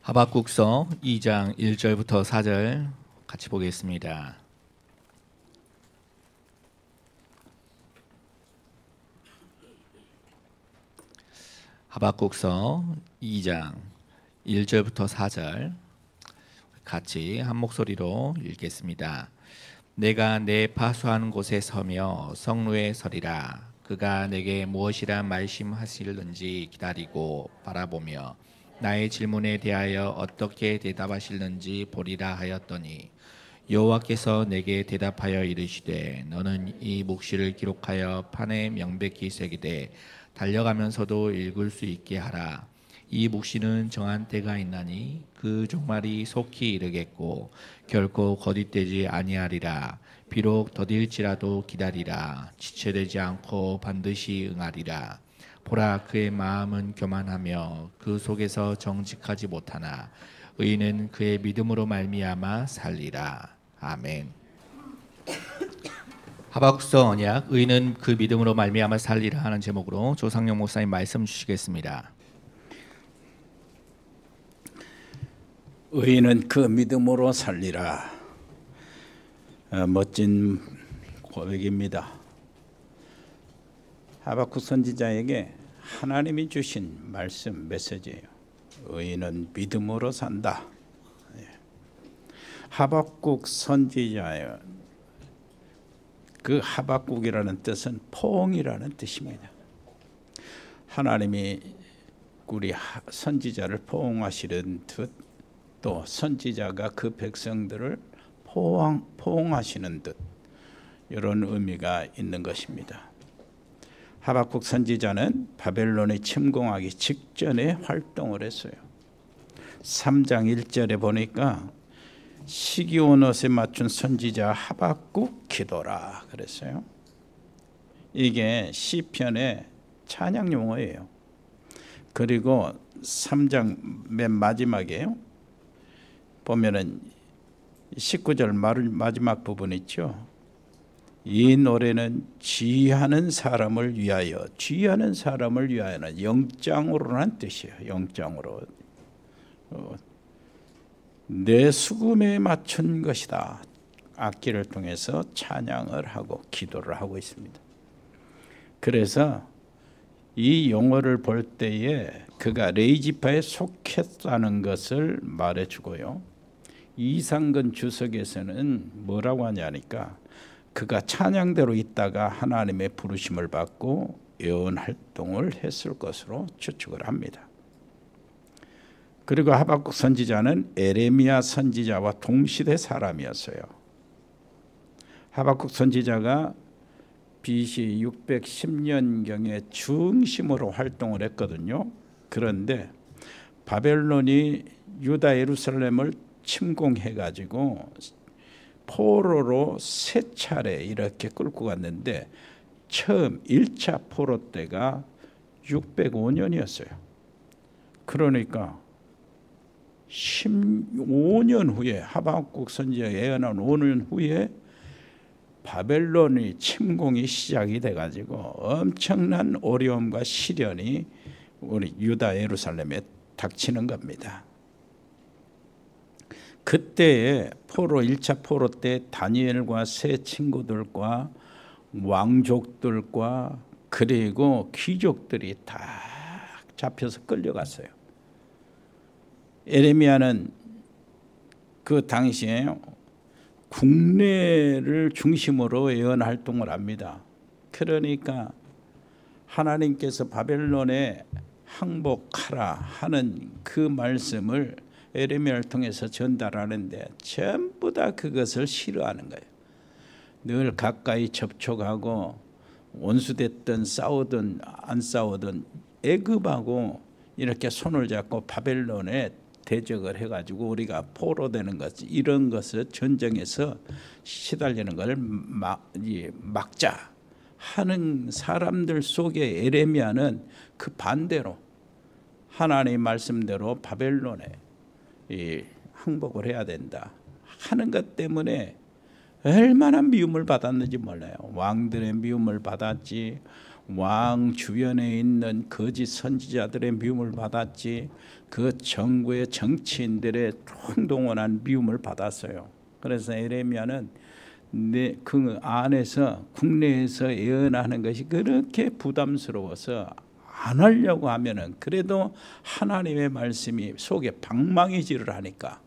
하박국서 2장 1절부터 4절 같이 보겠습니다. 하박국서 2장 1절부터 4절 같이 한 목소리로 읽겠습니다. 내가 내 파수한 곳에 서며 성루에 서리라. 그가 내게 무엇이라 말씀하실는지 기다리고 바라보며 나의 질문에 대하여 어떻게 대답하실는지 보리라 하였더니 여호와께서 내게 대답하여 이르시되 너는 이 묵시를 기록하여 판에 명백히 새기되 달려가면서도 읽을 수 있게 하라. 이 묵시는 정한 때가 있나니 그 종말이 속히 이르겠고 결코 거짓되지 아니하리라. 비록 더딜지라도 기다리라. 지체되지 않고 반드시 응하리라. 보라, 그의 마음은 교만하며 그 속에서 정직하지 못하나 의인은 그의 믿음으로 말미암아 살리라. 아멘. 하박국서 언약 의인은 그 믿음으로 말미암아 살리라 하는 제목으로 조상용 목사님 말씀 주시겠습니다. 의인은 그 믿음으로 살리라. 멋진 고백입니다. 하박국 선지자에게 하나님이 주신 말씀 메시지예요. 의인은 믿음으로 산다. 하박국 선지자의 그 하박국이라는 뜻은 포옹이라는 뜻입니다. 하나님이 우리 선지자를 포옹하시는 듯 또 선지자가 그 백성들을 포옹하시는 듯 이런 의미가 있는 것입니다. 하박국 선지자는 바벨론에 침공하기 직전에 활동을 했어요. 3장 1절에 보니까 시기온 옷에 맞춘 선지자 하박국 기도라 그랬어요. 이게 시편의 찬양 용어예요. 그리고 3장 맨 마지막에요. 보면은 19절 마지막 부분 있죠. 이 노래는 지휘하는 사람을 위하여, 지휘하는 사람을 위하여는 영장으로라는 뜻이에요. 영장으로. 내 수금에 맞춘 것이다. 악기를 통해서 찬양을 하고 기도를 하고 있습니다. 그래서 이 용어를 볼 때에 그가 레이지파에 속했다는 것을 말해주고요. 이상근 주석에서는 뭐라고 하냐니까 그가 찬양대로 있다가 하나님의 부르심을 받고 예언 활동을 했을 것으로 추측을 합니다. 그리고 하박국 선지자는 에레미야 선지자와 동시대 사람이었어요. 하박국 선지자가 BC 610년경에 중심으로 활동을 했거든요. 그런데 바벨론이 유다 예루살렘을 침공해가지고 포로로 3차례 이렇게 끌고 갔는데 처음 1차 포로 때가 605년이었어요. 그러니까 15년 후에 하박국 선지자가 예언한 5년 후에 바벨론의 침공이 시작이 돼가지고 엄청난 어려움과 시련이 우리 유다 예루살렘에 닥치는 겁니다. 그때에 포로 1차 포로 때 다니엘과 세 친구들과 왕족들과 그리고 귀족들이 다 잡혀서 끌려갔어요. 에레미야는 그 당시에 국내를 중심으로 예언 활동을 합니다. 그러니까 하나님께서 바벨론에 항복하라 하는 그 말씀을 에레미야를 통해서 전달하는데 전부 다 그것을 싫어하는 거예요. 늘 가까이 접촉하고 원수됐든 싸우든 안 싸우든 애굽하고 이렇게 손을 잡고 바벨론에 대적을 해가지고 우리가 포로되는 것 이런 것을 전쟁에서 시달리는 것을 막자 하는 사람들 속에 에레미야는 그 반대로 하나님의 말씀대로 바벨론에 항복을 해야 된다 하는 것 때문에 얼마나 미움을 받았는지 몰라요. 왕들의 미움을 받았지, 왕 주변에 있는 거짓 선지자들의 미움을 받았지, 그 정부의 정치인들의 총동원한 미움을 받았어요. 그래서 에레미야는 그 안에서 국내에서 예언하는 것이 그렇게 부담스러워서 안 하려고 하면은 그래도 하나님의 말씀이 속에 방망이질을 하니까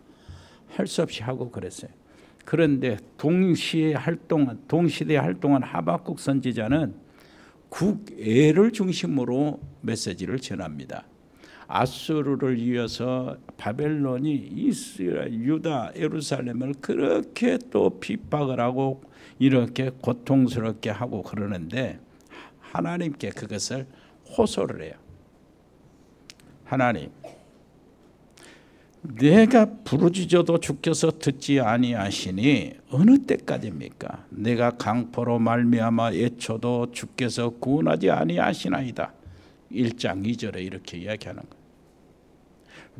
할 수 없이 하고 그랬어요. 그런데 동시대에 활동한 하박국 선지자는 국외를 중심으로 메시지를 전합니다. 아수르를 이어서 바벨론이 이스라엘, 유다, 예루살렘을 그렇게 또 핍박을 하고 이렇게 고통스럽게 하고 그러는데 하나님께 그것을 호소를 해요. 하나님, 내가 부르짖어도 주께서 듣지 아니하시니 어느 때까지입니까? 내가 강포로 말미암아 애쳐도 주께서 구원하지 아니하시나이다. 1장 2절에 이렇게 이야기하는 거예요.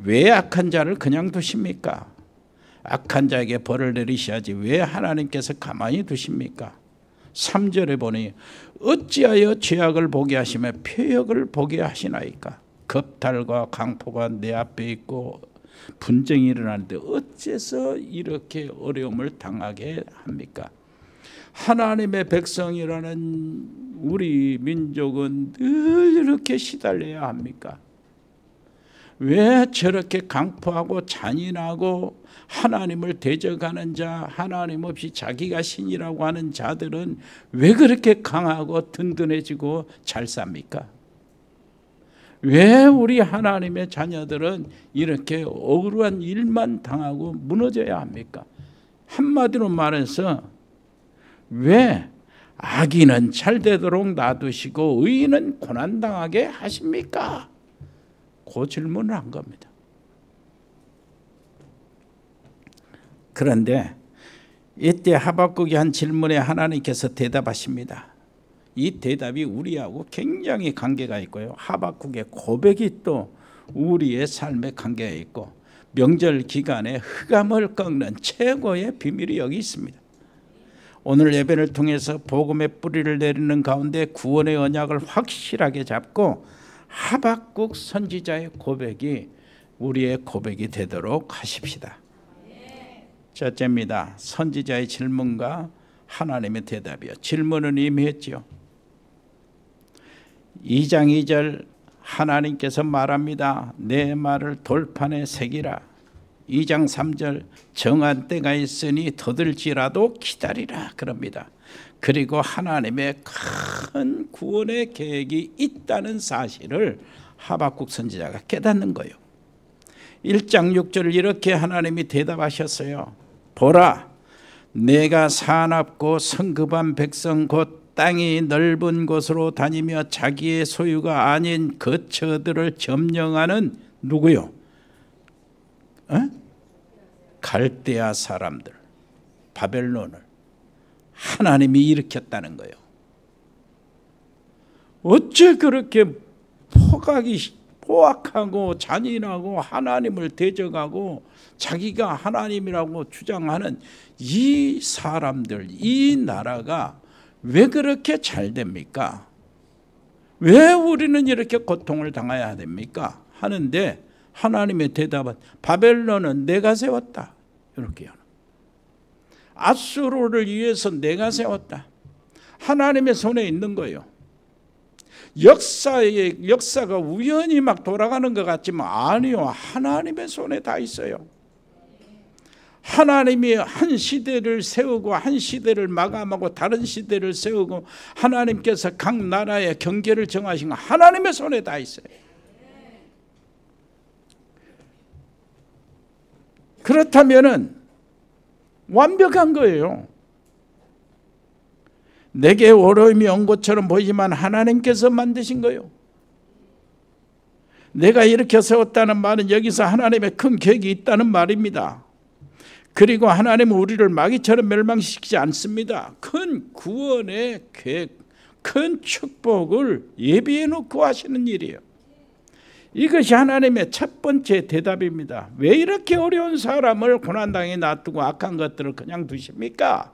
왜 악한 자를 그냥 두십니까? 악한 자에게 벌을 내리셔야지 왜 하나님께서 가만히 두십니까? 3절에 보니 어찌하여 죄악을 보게 하시며 표역을 보게 하시나이까? 겁탈과 강포가 내 앞에 있고 분쟁이 일어나는데 어째서 이렇게 어려움을 당하게 합니까? 하나님의 백성이라는 우리 민족은 늘 이렇게 시달려야 합니까? 왜 저렇게 강포하고 잔인하고 하나님을 대적하는 자, 하나님 없이 자기가 신이라고 하는 자들은 왜 그렇게 강하고 든든해지고 잘 삽니까? 왜 우리 하나님의 자녀들은 이렇게 억울한 일만 당하고 무너져야 합니까? 한마디로 말해서 왜 악인은 잘 되도록 놔두시고 의인은 고난당하게 하십니까? 그 질문을 한 겁니다. 그런데 이때 하박국이 한 질문에 하나님께서 대답하십니다. 이 대답이 우리하고 굉장히 관계가 있고요. 하박국의 고백이 또 우리의 삶에 관계가 있고 명절 기간에 흑암을 꺾는 최고의 비밀이 여기 있습니다. 오늘 예배를 통해서 복음의 뿌리를 내리는 가운데 구원의 언약을 확실하게 잡고 하박국 선지자의 고백이 우리의 고백이 되도록 하십시다. 첫째입니다. 선지자의 질문과 하나님의 대답이요. 질문은 이미 했죠. 2장 2절 하나님께서 말합니다. 내 말을 돌판에 새기라. 2장 3절 정한 때가 있으니 더들지라도 기다리라 그럽니다. 그리고 하나님의 큰 구원의 계획이 있다는 사실을 하박국 선지자가 깨닫는 거예요. 1장 6절을 이렇게 하나님이 대답하셨어요. 보라, 내가 사납고 성급한 백성 곧 땅이 넓은 곳으로 다니며 자기의 소유가 아닌 거처들을 점령하는 누구요? 갈대아 사람들, 바벨론을 하나님이 일으켰다는 거예요. 어째 그렇게 포악하고 잔인하고 하나님을 대적하고 자기가 하나님이라고 주장하는 이 사람들, 이 나라가 왜 그렇게 잘 됩니까? 왜 우리는 이렇게 고통을 당해야 됩니까? 하는데 하나님의 대답은 바벨론은 내가 세웠다. 이렇게 하는. 아수르를 위해서 내가 세웠다. 하나님의 손에 있는 거예요. 역사가 우연히 막 돌아가는 것 같지만 아니요. 하나님의 손에 다 있어요. 하나님이 한 시대를 세우고 한 시대를 마감하고 다른 시대를 세우고 하나님께서 각 나라의 경계를 정하신 거 하나님의 손에 다 있어요. 그렇다면은 완벽한 거예요. 내게 어려움이 온 것처럼 보이지만 하나님께서 만드신 거예요. 내가 이렇게 세웠다는 말은 여기서 하나님의 큰 계획이 있다는 말입니다. 그리고 하나님은 우리를 마귀처럼 멸망시키지 않습니다. 큰 구원의 계획, 큰 축복을 예비해 놓고 하시는 일이에요. 이것이 하나님의 첫 번째 대답입니다. 왜 이렇게 어려운 사람을 고난당에 놔두고 악한 것들을 그냥 두십니까?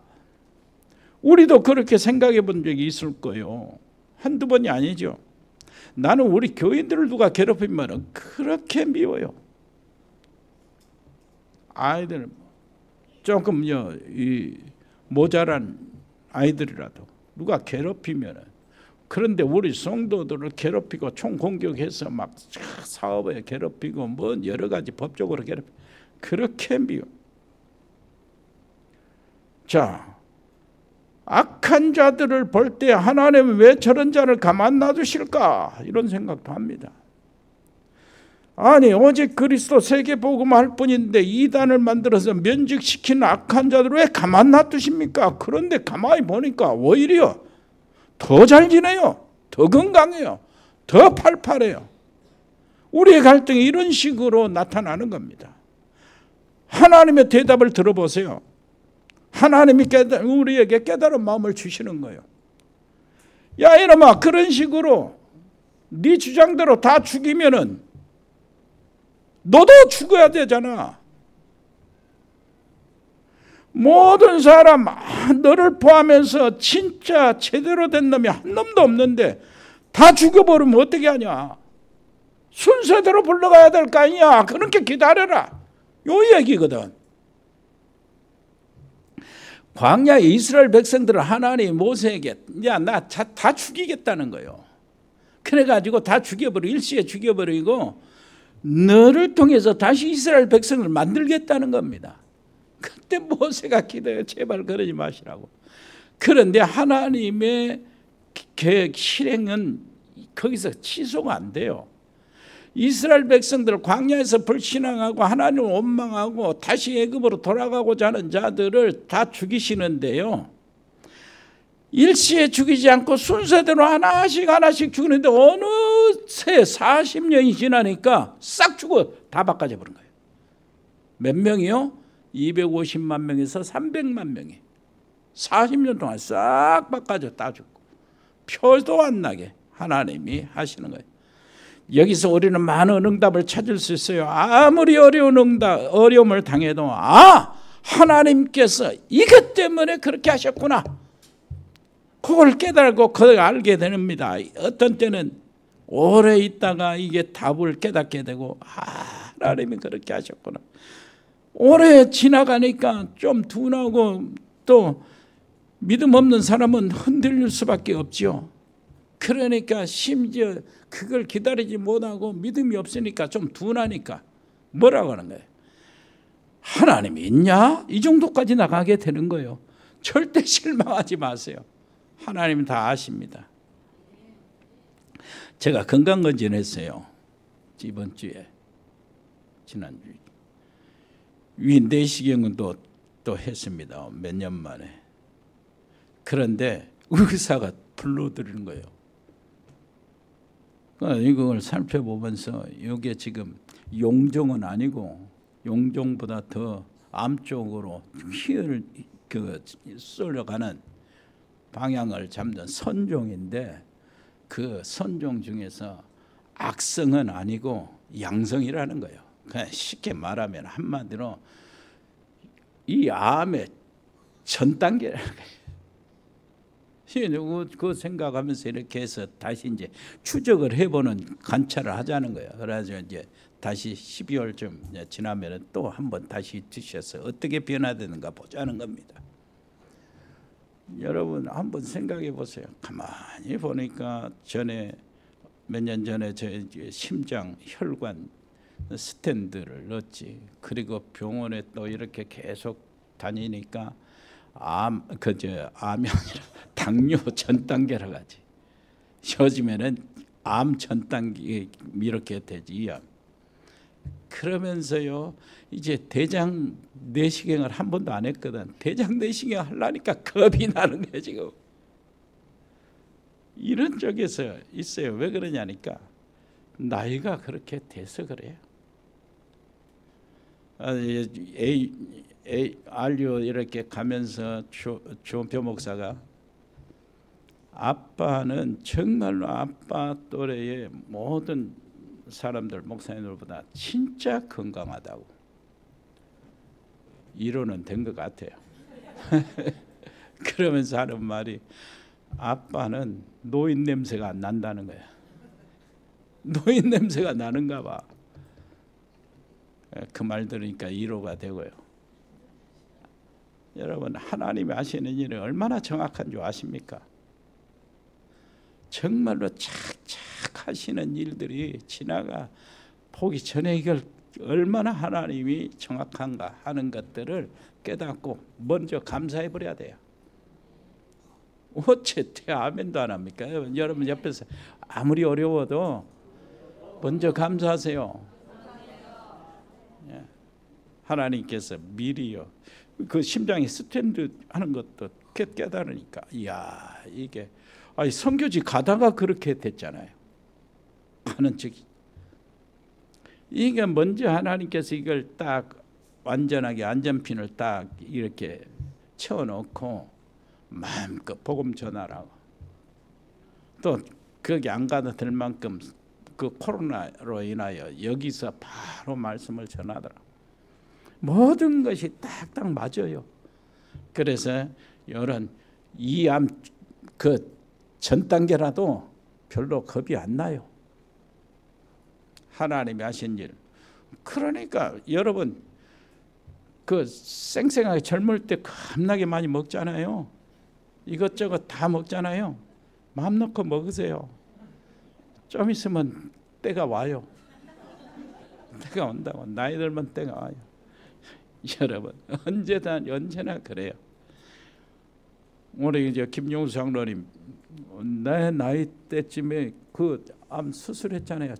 우리도 그렇게 생각해 본 적이 있을 거예요. 한두 번이 아니죠. 나는 우리 교인들을 누가 괴롭히면 그렇게 미워요. 아이들 조금요 이 모자란 아이들이라도 누가 괴롭히면, 그런데 우리 성도들을 괴롭히고 총 공격해서 막 사업에 괴롭히고 뭐 여러 가지 법적으로 괴롭히고 그렇게 미워. 자, 악한 자들을 볼 때 하나님은 왜 저런 자를 가만 놔두실까? 이런 생각도 합니다. 아니 오직 그리스도 세계복음 할 뿐인데 이단을 만들어서 면직시키는 악한 자들을 왜 가만 놔두십니까? 그런데 가만히 보니까 오히려 더 잘 지내요. 더 건강해요. 더 팔팔해요. 우리의 갈등이 이런 식으로 나타나는 겁니다. 하나님의 대답을 들어보세요. 하나님이 우리에게 깨달은 마음을 주시는 거예요. 야 이놈아, 그런 식으로 네 주장대로 다 죽이면은 너도 죽어야 되잖아. 모든 사람 너를 포함해서 진짜 제대로 된 놈이 한 놈도 없는데 다 죽여버리면 어떻게 하냐. 순서대로 불러가야 될 거 아니야. 그렇게 기다려라. 요 얘기거든. 광야에 이스라엘 백성들을 하나님이 모세에게 야 나 다 죽이겠다는 거예요. 그래가지고 다 죽여버리고 일시에 죽여버리고 너를 통해서 다시 이스라엘 백성을 만들겠다는 겁니다. 그때 모세가 기도해요. 제발 그러지 마시라고. 그런데 하나님의 계획 실행은 거기서 취소가 안 돼요. 이스라엘 백성들 광야에서 불신앙하고 하나님을 원망하고 다시 애굽으로 돌아가고자 하는 자들을 다 죽이시는데요, 일시에 죽이지 않고 순서대로 하나씩 죽이는데 어느새 40년이 지나니까 싹 죽어 다 바꿔져 버린 거예요. 몇 명이요? 250만 명에서 300만 명이 40년 동안 싹 바꿔져 다 죽고 표도 안 나게 하나님이 하시는 거예요. 여기서 우리는 많은 응답을 찾을 수 있어요. 아무리 어려움을 당해도 하나님께서 이것 때문에 그렇게 하셨구나. 그걸 깨달고 그걸 알게 됩니다. 어떤 때는 오래 있다가 이게 답을 깨닫게 되고 하나님이 그렇게 하셨구나. 오래 지나가니까 좀 둔하고 또 믿음 없는 사람은 흔들릴 수밖에 없지요. 그러니까 심지어 그걸 기다리지 못하고 믿음이 없으니까 좀 둔하니까 뭐라고 하는 거예요? 하나님이 있냐? 이 정도까지 나가게 되는 거예요. 절대 실망하지 마세요. 하나님은 다 아십니다. 제가 건강검진 했어요. 이번 주에, 지난주에. 위 내시경은 또 했습니다. 몇 년 만에. 그런데 의사가 불러드리는 거예요. 이걸 살펴보면서 이게 지금 용종은 아니고 용종보다 더 암 쪽으로 힘을 쏠려가는 방향을 잡는 선종인데, 그 선종 중에서 악성은 아니고 양성이라는 거예요. 그냥 쉽게 말하면 한마디로 이 암의 전 단계라는 거예요. 그 생각하면서 이렇게 해서 다시 이제 추적을 해보는 관찰을 하자는 거예요. 그래서 이제 다시 12월쯤 지나면 또 한번 다시 드셔서 어떻게 변화되는가 보자는 겁니다. 여러분 한번 생각해 보세요. 가만히 보니까 몇 년 전에 저 심장 혈관 스탠드를 넣었지. 그리고 병원에 또 이렇게 계속 다니니까 암이 아니라 당뇨 전 단계라고 하지. 요즘에는 암 전 단계 이렇게 되지, 이 암. 그러면서요, 이제 대장 내시경을 한 번도 안 했거든. 대장 내시경 하려니까 겁이 나는 거예요, 지금. 이런 쪽에서 있어요. 왜 그러냐니까 나이가 그렇게 돼서 그래요. 알료 이렇게 가면서 조은표 목사가 아빠는 정말로 아빠 또래의 모든 사람들, 목사님들보다 진짜 건강하다고 이론은 된 것 같아요. 그러면서 하는 말이 아빠는 노인 냄새가 안 난다는 거야. 노인 냄새가 나는가 봐. 그 말 들으니까 위로가 되고요. 여러분, 하나님이 하시는 일은 얼마나 정확한 줄 아십니까? 정말로 착착 하시는 일들이 지나가 보기 전에 이걸 얼마나 하나님이 정확한가 하는 것들을 깨닫고 먼저 감사해 버려야 돼요. 어째 아멘도 안 합니까? 여러분 옆에서 아무리 어려워도 먼저 감사하세요. 하나님께서 미리요. 그 심장이 스탠드 하는 것도 깨달으니까, 이야, 이게 선교지 가다가 그렇게 됐잖아요. 하는 적이. 이게 먼저 하나님께서 이걸 딱 완전하게 안전핀을 딱 이렇게 채워놓고 마음껏 복음 전하라고. 또 거기 안 가도 될 만큼 그 코로나로 인하여 여기서 바로 말씀을 전하더라. 모든 것이 딱딱 맞아요. 그래서 이런 이암 그 전 단계라도 별로 겁이 안 나요. 하나님이 하신 일. 그러니까 여러분 그 쌩쌩하게 젊을 때 겁나게 많이 먹잖아요. 이것저것 다 먹잖아요. 마음 놓고 먹으세요. 좀 있으면 때가 와요. 때가 온다고. 나이 들면 때가 와요. 여러분 언제나 그래요. 우리 이제 김용수 장로님 내 나이 때쯤에 그 암 수술했잖아요.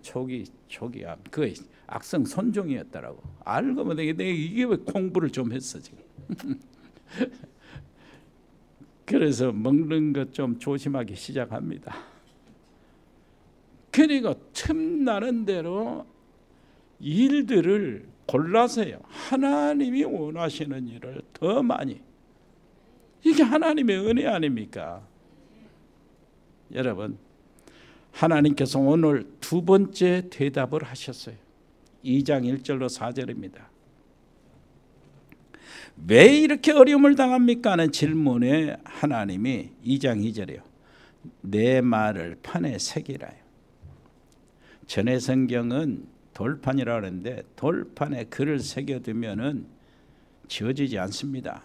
초기암. 그 악성 손종이었더라고. 알고 보니 내가 이게 왜 공부를 좀 했어 지금. 그래서 먹는 것 좀 조심하기 시작합니다. 그리고 틈나는 대로 일들을 골라서요. 하나님이 원하시는 일을 더 많이. 이게 하나님의 은혜 아닙니까? 여러분, 하나님께서 오늘 두 번째 대답을 하셨어요. 2장 1절로 4절입니다. 왜 이렇게 어려움을 당합니까? 하는 질문에 하나님이 2장 2절이요. 내 말을 판에 새기라요. 전에 성경은 돌판이라고 하는데 돌판에 글을 새겨두면은 지워지지 않습니다.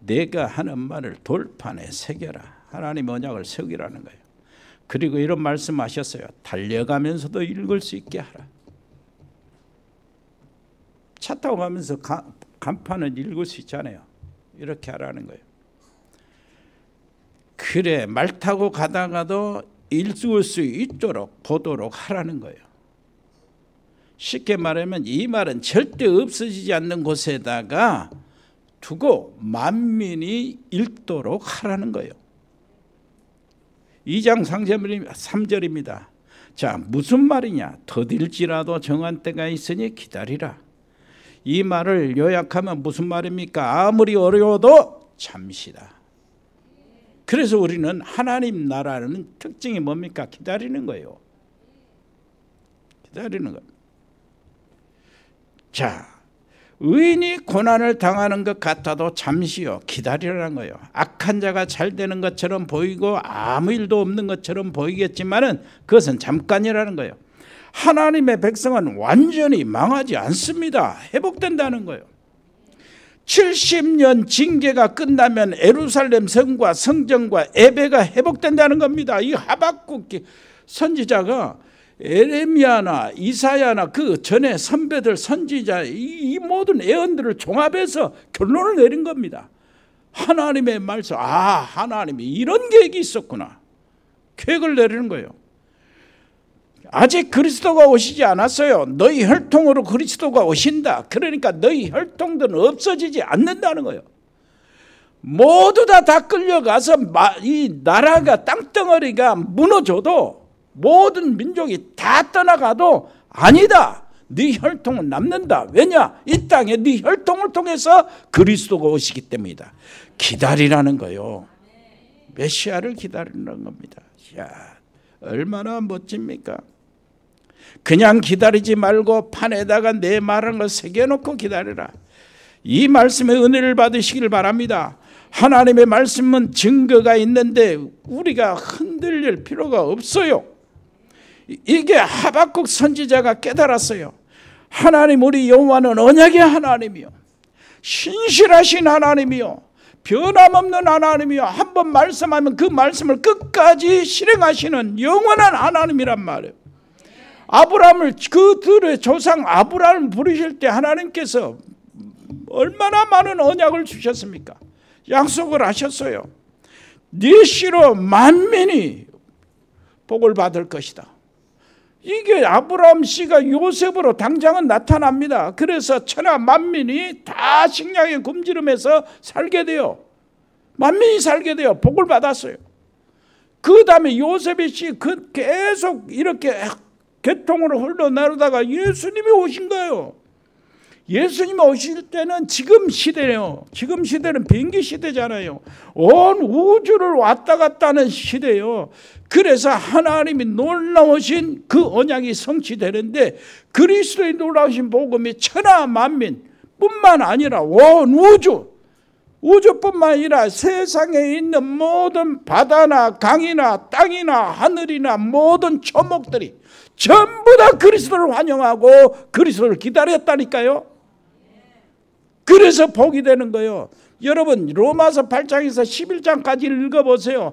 내가 하는 말을 돌판에 새겨라. 하나님 언약을 세우기라는 거예요. 그리고 이런 말씀하셨어요. 달려가면서도 읽을 수 있게 하라. 차 타고 가면서 간판을 읽을 수 있잖아요. 이렇게 하라는 거예요. 그래, 말 타고 가다가도 읽을 수 있도록 보도록 하라는 거예요. 쉽게 말하면 이 말은 절대 없어지지 않는 곳에다가 두고 만민이 읽도록 하라는 거예요. 2장 3절입니다. 자, 무슨 말이냐? 더딜지라도 정한 때가 있으니 기다리라. 이 말을 요약하면 무슨 말입니까? 아무리 어려워도 잠시다. 그래서 우리는 하나님 나라는 특징이 뭡니까? 기다리는 거예요. 기다리는 거예요. 자, 의인이 고난을 당하는 것 같아도 잠시요 기다리라는 거예요. 악한 자가 잘 되는 것처럼 보이고 아무 일도 없는 것처럼 보이겠지만은 그것은 잠깐이라는 거예요. 하나님의 백성은 완전히 망하지 않습니다. 회복된다는 거예요. 70년 징계가 끝나면 예루살렘 성과 성전과 예배가 회복된다는 겁니다. 이 하박국 선지자가 에레미야나 이사야나 그 전에 선배들 선지자 이 모든 예언들을 종합해서 결론을 내린 겁니다. 하나님의 말씀, 하나님이 이런 계획이 있었구나. 계획을 내리는 거예요. 아직 그리스도가 오시지 않았어요. 너희 혈통으로 그리스도가 오신다. 그러니까 너희 혈통들은 없어지지 않는다는 거예요. 모두 다 끌려가서 이 나라가 땅덩어리가 무너져도 모든 민족이 다 떠나가도 아니다. 네 혈통은 남는다. 왜냐? 이 땅에 네 혈통을 통해서 그리스도가 오시기 때문이다. 기다리라는 거요. 메시아를 기다리는 겁니다. 야, 얼마나 멋집니까? 그냥 기다리지 말고 판에다가 내 말한 걸 새겨놓고 기다려라. 이 말씀의 은혜를 받으시길 바랍니다. 하나님의 말씀은 증거가 있는데 우리가 흔들릴 필요가 없어요. 이게 하박국 선지자가 깨달았어요. 하나님 우리 여호와는 언약의 하나님이요, 신실하신 하나님이요, 변함없는 하나님이요, 한번 말씀하면 그 말씀을 끝까지 실행하시는 영원한 하나님이란 말이에요. 아브라함을, 그들의 조상 아브라함을 부르실 때 하나님께서 얼마나 많은 언약을 주셨습니까? 약속을 하셨어요. 네 씨로 만민이 복을 받을 것이다. 이게 아브라함 씨가 요셉으로 당장은 나타납니다. 그래서 천하 만민이 다 식량에 굶주림에서 살게 돼요. 만민이 살게 돼요. 복을 받았어요. 그 다음에 요셉의 씨 계속 이렇게 계통으로 흘러나르다가 예수님이 오신 거예요. 예수님이 오실 때는 지금 시대예요. 지금 시대는 비행기 시대잖아요. 온 우주를 왔다 갔다 하는 시대예요. 그래서 하나님이 놀라우신 그 언약이 성취되는데, 그리스도의 놀라우신 복음이 천하 만민 뿐만 아니라 온 우주뿐만 아니라 세상에 있는 모든 바다나 강이나 땅이나 하늘이나 모든 초목들이 전부 다 그리스도를 환영하고 그리스도를 기다렸다니까요. 그래서 복이 되는 거예요. 여러분 로마서 8장에서 11장까지 읽어보세요.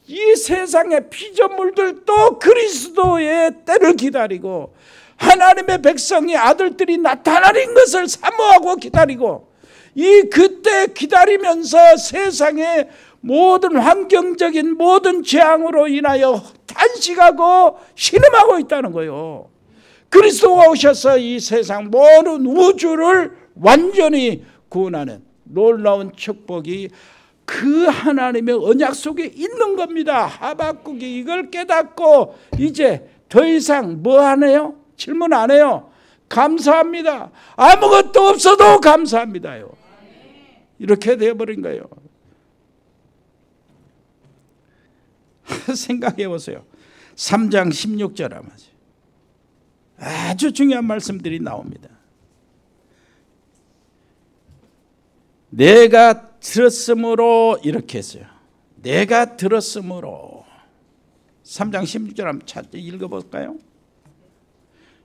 이 세상의 피조물들도 그리스도의 때를 기다리고 하나님의 백성이 아들들이 나타나는 것을 사모하고 기다리고, 이 그때 기다리면서 세상의 모든 환경적인 모든 재앙으로 인하여 탄식하고 신음하고 있다는 거예요. 그리스도가 오셔서 이 세상 모든 우주를 완전히 구원하는 놀라운 축복이 그 하나님의 언약 속에 있는 겁니다. 하박국이 이걸 깨닫고 이제 더 이상 뭐 하네요? 질문 안 해요. 감사합니다. 아무것도 없어도 감사합니다요. 이렇게 되어버린 거예요. 생각해 보세요. 3장 16절 아주 중요한 말씀들이 나옵니다. 내가 들었으므로, 이렇게 했어요. 내가 들었으므로. 3장 16절 한번 읽어볼까요?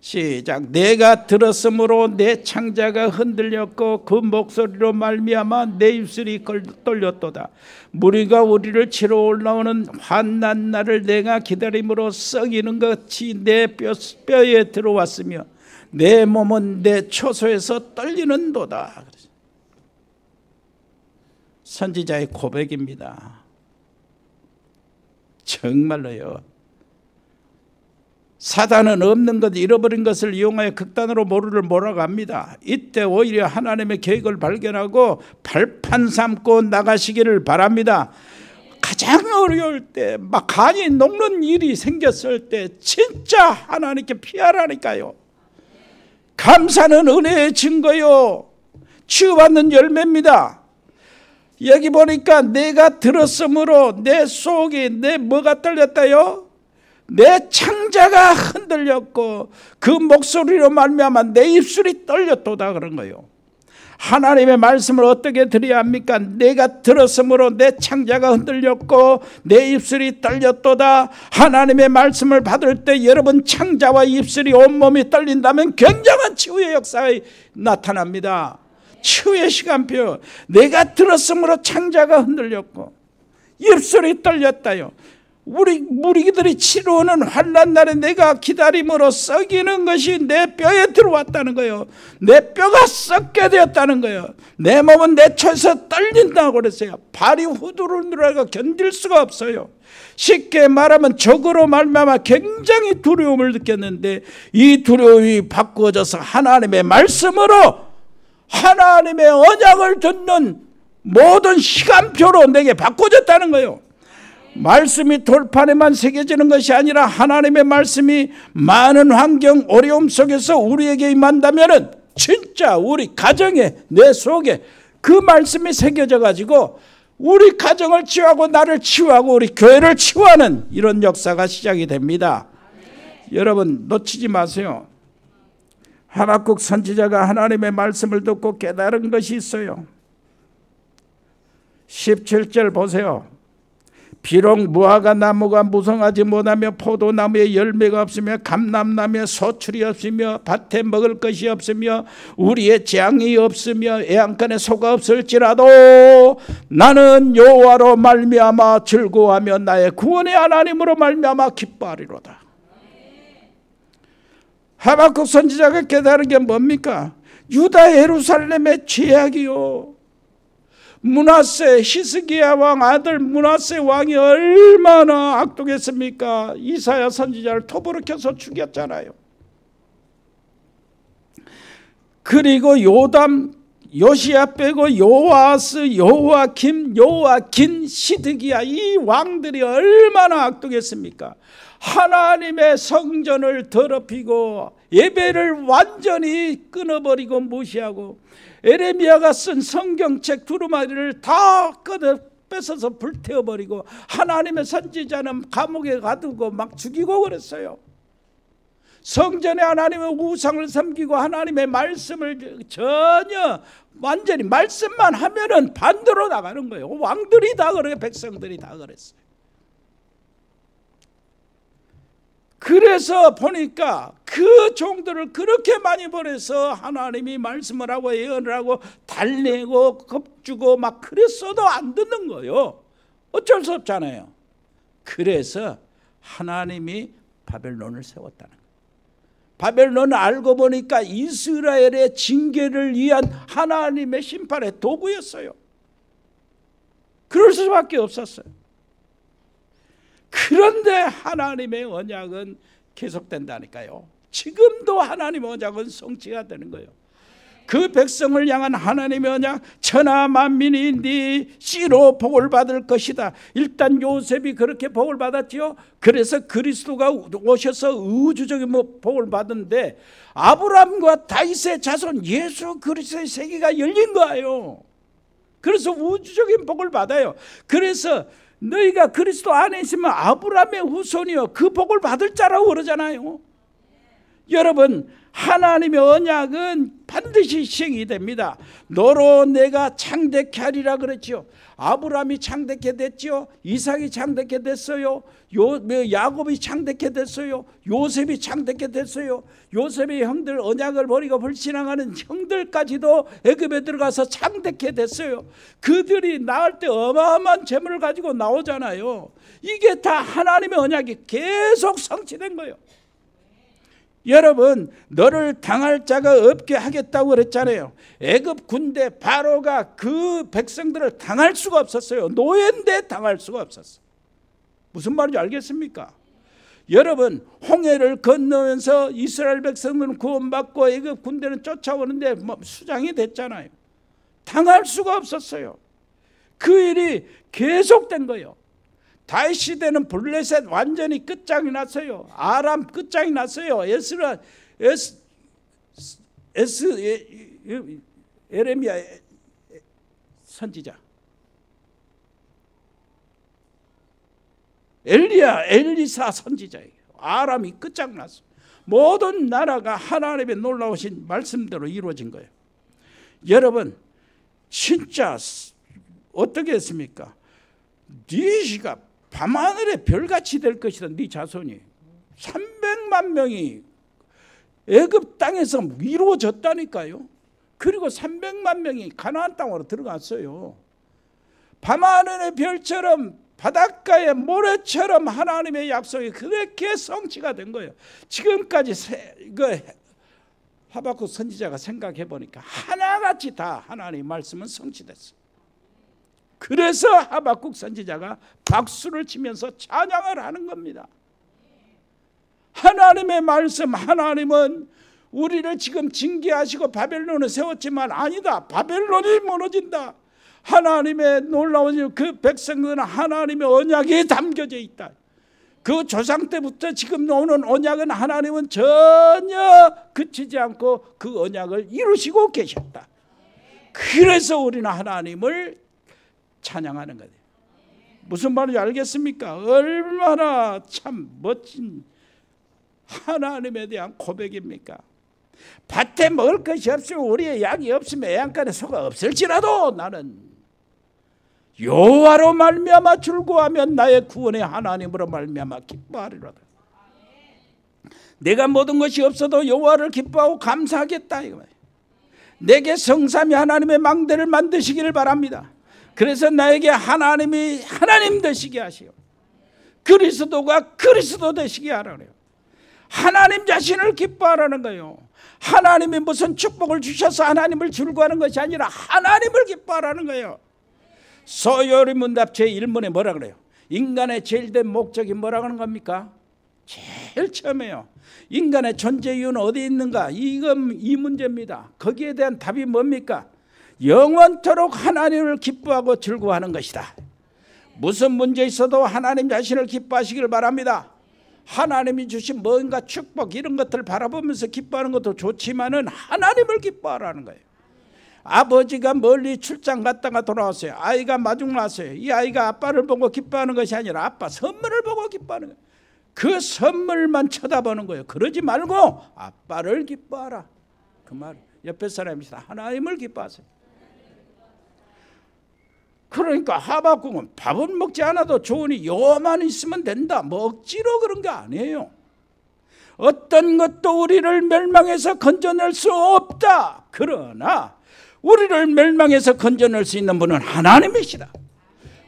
시작. 내가 들었으므로 내 창자가 흔들렸고 그 목소리로 말미암아 내 입술이 떨렸도다. 무리가 우리를 치러 올라오는 환난 날을 내가 기다림으로 썩이는 것이 내 뼈에 들어왔으며 내 몸은 내 초소에서 떨리는도다. 선지자의 고백입니다. 정말로요. 사단은 없는 것, 잃어버린 것을 이용하여 극단으로 모르를 몰아갑니다. 이때 오히려 하나님의 계획을 발견하고 발판 삼고 나가시기를 바랍니다. 가장 어려울 때, 막 간이 녹는 일이 생겼을 때 진짜 하나님께 피하라니까요. 감사는 은혜의 증거요, 치유받는 열매입니다. 여기 보니까 내가 들었으므로 내 속이, 내 뭐가 떨렸다요? 내 창자가 흔들렸고 그 목소리로 말미암아 내 입술이 떨렸도다 그런 거예요. 하나님의 말씀을 어떻게 드려야 합니까? 내가 들었으므로 내 창자가 흔들렸고 내 입술이 떨렸도다. 하나님의 말씀을 받을 때 여러분 창자와 입술이 온몸이 떨린다면 굉장한 치유의 역사가 나타납니다. 치유의 시간표. 내가 들었으므로 창자가 흔들렸고 입술이 떨렸다요. 우리 무리들이 치러오는 환난 날에 내가 기다림으로 썩이는 것이 내 뼈에 들어왔다는 거예요. 내 뼈가 썩게 되었다는 거예요. 내 몸은 내 초에서 떨린다고 그랬어요. 발이 후들후들하고 견딜 수가 없어요. 쉽게 말하면 적으로 말미암아 굉장히 두려움을 느꼈는데 이 두려움이 바꾸어져서 하나님의 말씀으로, 하나님의 언약을 듣는 모든 시간표로 내게 바꿔졌다는 거예요. 말씀이 돌판에만 새겨지는 것이 아니라 하나님의 말씀이 많은 환경 어려움 속에서 우리에게 임한다면 진짜 우리 가정에, 내 속에 그 말씀이 새겨져 가지고 우리 가정을 치유하고 나를 치유하고 우리 교회를 치유하는 이런 역사가 시작이 됩니다. 여러분 놓치지 마세요. 하박국 선지자가 하나님의 말씀을 듣고 깨달은 것이 있어요. 17절 보세요. 비록 무화과 나무가 무성하지 못하며 포도나무에 열매가 없으며 감람나무에 소출이 없으며 밭에 먹을 것이 없으며 우리의 재앙이 없으며 애양간에 소가 없을지라도 나는 여호와로 말미암아 즐거워하며 나의 구원의 하나님으로 말미암아 기뻐하리로다. 하박국 선지자가 깨달은 게 뭡니까? 유다 예루살렘의 죄악이요, 므낫세 히스기야 왕 아들 므낫세 왕이 얼마나 악독했습니까? 이사야 선지자를 톱으로 켜서 죽였잖아요. 그리고 요담, 요시야 빼고 요아스, 요아긴, 시드기야, 이 왕들이 얼마나 악독했습니까? 하나님의 성전을 더럽히고 예배를 완전히 끊어버리고 무시하고 에레미야가 쓴 성경책 두루마리를 다 뺏어서 불태워버리고 하나님의 선지자는 감옥에 가두고 막 죽이고 그랬어요. 성전에 하나님의 우상을 섬기고 하나님의 말씀을 전혀 완전히 말씀만 하면은 반대로 나가는 거예요. 왕들이 다 그래요. 백성들이 다 그랬어요. 그래서 보니까 그 종들을 그렇게 많이 보내서 하나님이 말씀을 하고 예언을 하고 달래고 겁주고 막 그랬어도 안 듣는 거예요. 어쩔 수 없잖아요. 그래서 하나님이 바벨론을 세웠다는 거예요. 바벨론을 알고 보니까 이스라엘의 징계를 위한 하나님의 심판의 도구였어요. 그럴 수밖에 없었어요. 그런데 하나님의 언약은 계속된다니까요. 지금도 하나님의 언약은 성취가 되는 거예요. 그 백성을 향한 하나님의 언약, 천하 만민이 네 씨로 복을 받을 것이다. 일단 요셉이 그렇게 복을 받았지요. 그래서 그리스도가 오셔서 우주적인 복을 받은데 아브라함과 다윗의 자손 예수 그리스도의 세계가 열린 거예요. 그래서 우주적인 복을 받아요. 그래서 너희가 그리스도 안에 있으면 아브라함의 후손이요 그 복을 받을 자라고 그러잖아요. 여러분, 하나님의 언약은 반드시 시행이 됩니다. 너로 내가 창대케 하리라 그랬죠. 아브라함이 창대케 됐죠. 이삭이 창대케 됐어요. 야곱이 창대케 됐어요. 요셉이 창대케 됐어요. 요셉의 형들 언약을 버리고 불신앙하는 형들까지도 애굽에 들어가서 창대케 됐어요. 그들이 나올 때 어마어마한 재물을 가지고 나오잖아요. 이게 다 하나님의 언약이 계속 성취된 거예요. 여러분, 너를 당할 자가 없게 하겠다고 그랬잖아요. 애굽 군대 바로가 그 백성들을 당할 수가 없었어요. 노예인데 당할 수가 없었어요. 무슨 말인지 알겠습니까? 여러분, 홍해를 건너면서 이스라엘 백성들은 구원받고 애굽 군대는 쫓아오는데 수장이 됐잖아요. 당할 수가 없었어요. 그 일이 계속된 거예요. 다윗 시대는 블레셋 완전히 끝장이 났어요. 아람 끝장이 났어요. 에레미야 선지자, 엘리사 선지자예요. 아람이 끝장났어요. 모든 나라가 하나님의 놀라우신 말씀대로 이루어진 거예요. 여러분, 진짜 어떻게 했습니까? 니시가 밤하늘의 별같이 될 것이다. 네 자손이 300만 명이 애굽 땅에서 이루어졌다니까요. 그리고 300만 명이 가나안 땅으로 들어갔어요. 밤하늘의 별처럼 바닷가의 모래처럼 하나님의 약속이 그렇게 성취가 된 거예요. 지금까지 하박국 선지자가 생각해 보니까 하나같이 다 하나님의 말씀은 성취됐어요. 그래서 하박국 선지자가 박수를 치면서 찬양을 하는 겁니다. 하나님의 말씀, 하나님은 우리를 지금 징계하시고 바벨론을 세웠지만 아니다. 바벨론이 무너진다. 하나님의 놀라운 그 백성들은 하나님의 언약이 담겨져 있다. 그 조상 때부터 지금 오는 언약은 하나님은 전혀 그치지 않고 그 언약을 이루시고 계셨다. 그래서 우리는 하나님을 찬양하는 거예요. 무슨 말인지 알겠습니까? 얼마나 참 멋진 하나님에 대한 고백입니까? 밭에 먹을 것이 없으면 우리의 양이 없으면 애양간에 소가 없을지라도 나는 여호와로 말미암아 즐거워하면 나의 구원의 하나님으로 말미암아 기뻐하리로다. 내가 모든 것이 없어도 여호와를 기뻐하고 감사하겠다 이거. 내게 성삼위 하나님의 망대를 만드시기를 바랍니다. 그래서 나에게 하나님이 하나님 되시게 하시오. 그리스도가 그리스도 되시게 하라고요. 하나님 자신을 기뻐하라는 거예요. 하나님이 무슨 축복을 주셔서 하나님을 즐거워하는 것이 아니라 하나님을 기뻐하라는 거예요. 소요리 문답 제1문에 뭐라 그래요? 인간의 제일 된 목적이 뭐라고 하는 겁니까? 제일 처음에요. 인간의 존재 이유는 어디 있는가? 이 문제입니다. 거기에 대한 답이 뭡니까? 영원토록 하나님을 기뻐하고 즐거워하는 것이다. 무슨 문제 있어도 하나님 자신을 기뻐하시길 바랍니다. 하나님이 주신 뭔가 축복 이런 것들을 바라보면서 기뻐하는 것도 좋지만은 하나님을 기뻐하라는 거예요. 아버지가 멀리 출장 갔다가 돌아왔어요. 아이가 마중 나왔어요. 이 아이가 아빠를 보고 기뻐하는 것이 아니라 아빠 선물을 보고 기뻐하는 거예요. 그 선물만 쳐다보는 거예요. 그러지 말고 아빠를 기뻐하라. 그 말 옆에 사람입니다. 하나님을 기뻐하세요. 그러니까 하박국은 밥은 먹지 않아도 좋으니 여호와만 있으면 된다. 뭐 억지로 그런 게 아니에요. 어떤 것도 우리를 멸망해서 건져낼 수 없다. 그러나 우리를 멸망해서 건져낼 수 있는 분은 하나님이시다.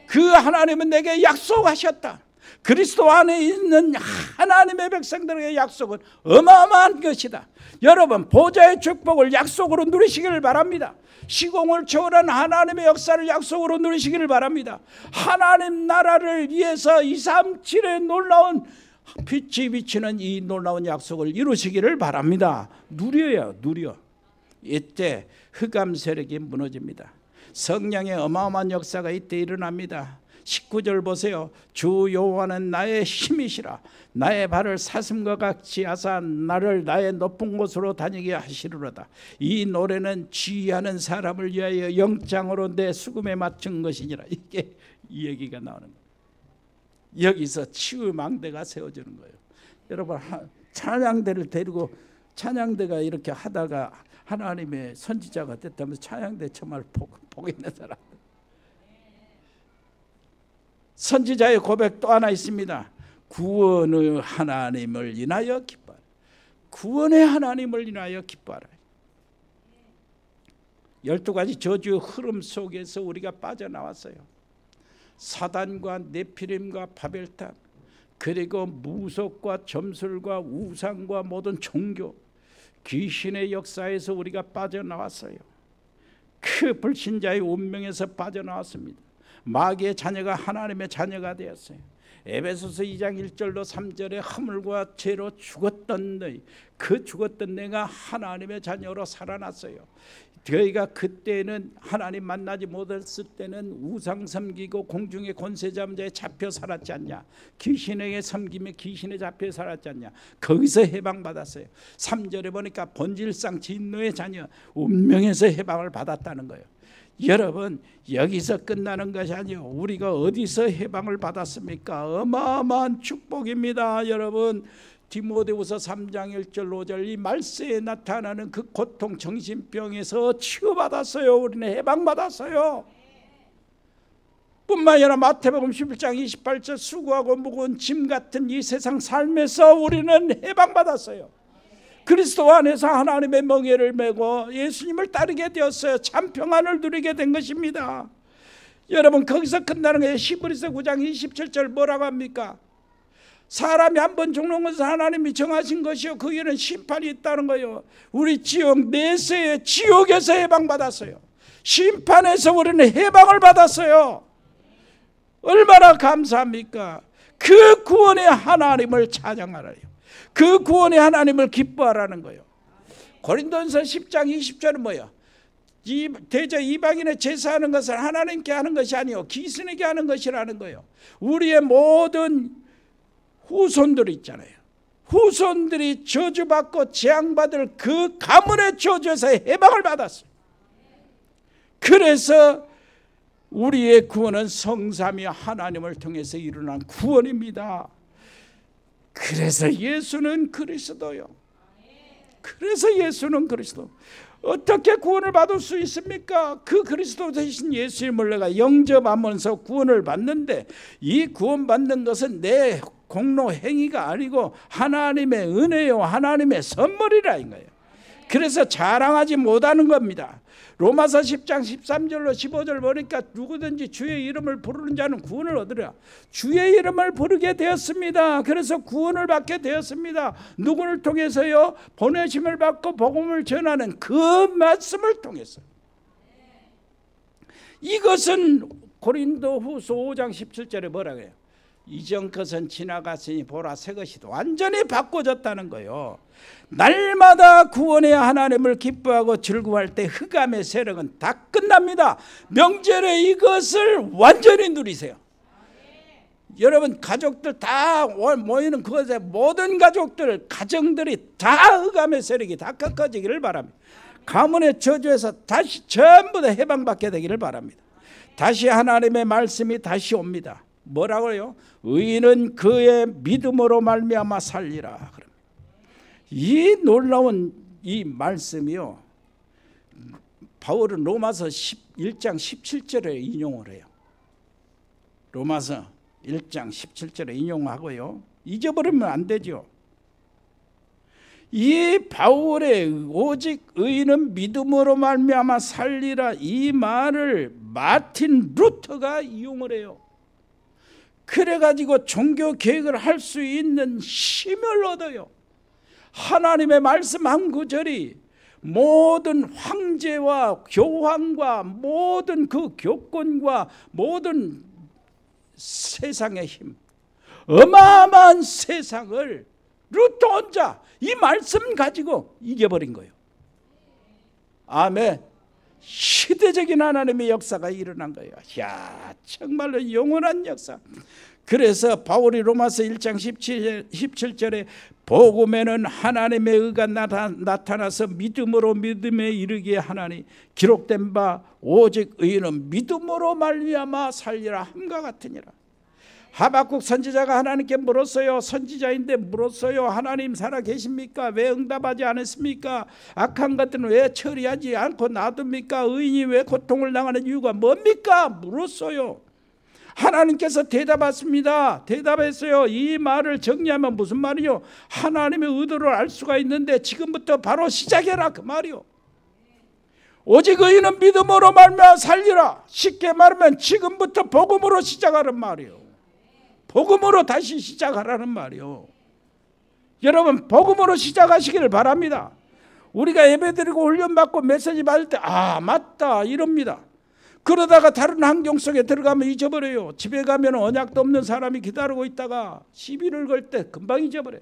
그 하나님은 내게 약속하셨다. 그리스도 안에 있는 하나님의 백성들에게 약속은 어마어마한 것이다. 여러분 보좌의 축복을 약속으로 누리시기를 바랍니다. 시공을 초월한 하나님의 역사를 약속으로 누리시기를 바랍니다. 하나님 나라를 위해서 237의 놀라운 빛이 비치는 이 놀라운 약속을 이루시기를 바랍니다. 누려요. 누려. 이때 흑암 세력이 무너집니다. 성령의 어마어마한 역사가 이때 일어납니다. 19절 보세요. 주 여호와는 나의 힘이시라. 나의 발을 사슴과 같이 하사 나를 나의 높은 곳으로 다니게 하시리로다. 이 노래는 지휘하는 사람을 위하여 영장으로 내 수금에 맞춘 것이니라. 이게 이 얘기가 나오는 거예요. 여기서 치유 망대가 세워지는 거예요. 여러분 찬양대를 데리고 찬양대가 이렇게 하다가 하나님의 선지자가 됐다면서 찬양대 정말 복 있는 사람. 선지자의 고백 또 하나 있습니다. 구원의 하나님을 인하여 기뻐하라. 구원의 하나님을 인하여 기뻐하라. 12가지 저주의 흐름 속에서 우리가 빠져나왔어요. 사단과 네피림과 바벨탑, 그리고 무속과 점술과 우상과 모든 종교, 귀신의 역사에서 우리가 빠져나왔어요. 그 불신자의 운명에서 빠져나왔습니다. 마귀의 자녀가 하나님의 자녀가 되었어요. 에베소서 2장 1절로 3절에 허물과 죄로 죽었던 너희, 그 죽었던 내가 하나님의 자녀로 살아났어요. 저희가 그때는 하나님 만나지 못했을 때는 우상 섬기고 공중의 권세 잡은 자에 잡혀 살았지 않냐. 귀신에게 섬기며 귀신에 잡혀 살았지 않냐. 거기서 해방받았어요. 3절에 보니까 본질상 진노의 자녀 운명에서 해방을 받았다는 거예요. 여러분 여기서 끝나는 것이 아니에요. 우리가 어디서 해방을 받았습니까? 어마어마한 축복입니다. 여러분 디모데후서 3장 1절 5절 이 말세에 나타나는 그 고통 정신병에서 치유받았어요. 우리는 해방받았어요. 뿐만 아니라 마태복음 11장 28절 수고하고 무거운 짐 같은 이 세상 삶에서 우리는 해방받았어요. 그리스도 안에서 하나님의 멍에를 메고 예수님을 따르게 되었어요. 참 평안을 누리게 된 것입니다. 여러분 거기서 끝나는 거예요. 히브리서 9장 27절 뭐라고 합니까? 사람이 한 번 죽는 것은 하나님이 정하신 것이요 거기에는 심판이 있다는 거예요. 우리 지옥 내세의 지옥에서 해방받았어요. 심판에서 우리는 해방을 받았어요. 얼마나 감사합니까? 그 구원의 하나님을 찬양하라요. 그 구원의 하나님을 기뻐하라는 거예요. 고린도전서 10장 20절은 뭐예요? 대저 이방인의 제사하는 것은 하나님께 하는 것이 아니요 귀신에게 하는 것이라는 거예요. 우리의 모든 후손들이 있잖아요. 후손들이 저주받고 재앙받을 그 가문의 저주에서 해방을 받았어요. 그래서 우리의 구원은 성삼위 하나님을 통해서 일어난 구원입니다. 그래서 예수는 그리스도요. 그래서 예수는 그리스도. 어떻게 구원을 받을 수 있습니까? 그 그리스도 되신 예수님을 내가 영접하면서 구원을 받는데, 이 구원받는 것은 내 공로 행위가 아니고 하나님의 은혜요, 하나님의 선물이라 이거예요. 그래서 자랑하지 못하는 겁니다. 로마서 10장 13절로 15절 보니까 누구든지 주의 이름을 부르는 자는 구원을 얻으리라. 주의 이름을 부르게 되었습니다. 그래서 구원을 받게 되었습니다. 누구를 통해서요? 보내심을 받고 복음을 전하는 그 말씀을 통해서. 이것은 고린도후서 5장 17절에 뭐라고 해요? 이전 것은 지나갔으니 보라 새 것이 완전히 바꿔졌다는 거예요. 날마다 구원의 하나님을 기뻐하고 즐거워할 때 흑암의 세력은 다 끝납니다. 명절에 이것을 완전히 누리세요. 여러분 가족들 다 모이는 그것에 모든 가족들 가정들이 다 흑암의 세력이 다 꺾어지기를 바랍니다. 가문의 저주에서 다시 전부 다 해방받게 되기를 바랍니다. 다시 하나님의 말씀이 다시 옵니다. 뭐라고요? 의인은 그의 믿음으로 말미암아 살리라. 이 놀라운 이 말씀이요, 바울은 로마서 1장 17절에 인용을 해요. 로마서 1장 17절에 인용하고요, 잊어버리면 안 되죠. 이 바울의 오직 의인은 믿음으로 말미암아 살리라, 이 말을 마틴 루터가 이용을 해요. 그래가지고 종교 개혁을 할 수 있는 힘을 얻어요. 하나님의 말씀 한 구절이 모든 황제와 교황과 모든 그 교권과 모든 세상의 힘, 어마어마한 세상을 루터 혼자 이 말씀 가지고 이겨버린 거예요. 아멘. 시대적인 하나님의 역사가 일어난 거예요. 야, 정말로 영원한 역사. 그래서 바울이 로마서 1장 17절에 복음에는 하나님의 의가 나타나서 믿음으로 믿음에 이르게 하나니 기록된 바 오직 의인은 믿음으로 말미암아 살리라 함과 같으니라. 하박국 선지자가 하나님께 물었어요. 선지자인데 물었어요. 하나님 살아 계십니까? 왜 응답하지 않았습니까? 악한 것들은 왜 처리하지 않고 놔둡니까? 의인이 왜 고통을 당하는 이유가 뭡니까? 물었어요. 하나님께서 대답하십니다. 대답했어요. 이 말을 정리하면 무슨 말이요? 하나님의 의도를 알 수가 있는데 지금부터 바로 시작해라 그 말이요. 오직 의인은 믿음으로 말미암아 살리라. 쉽게 말하면 지금부터 복음으로 시작하는 말이요. 복음으로 다시 시작하라는 말이요. 여러분 복음으로 시작하시기를 바랍니다. 우리가 예배드리고 훈련받고 메시지 받을 때 아 맞다 이럽니다. 그러다가 다른 환경 속에 들어가면 잊어버려요. 집에 가면 언약도 없는 사람이 기다리고 있다가 시비를 걸 때 금방 잊어버려요.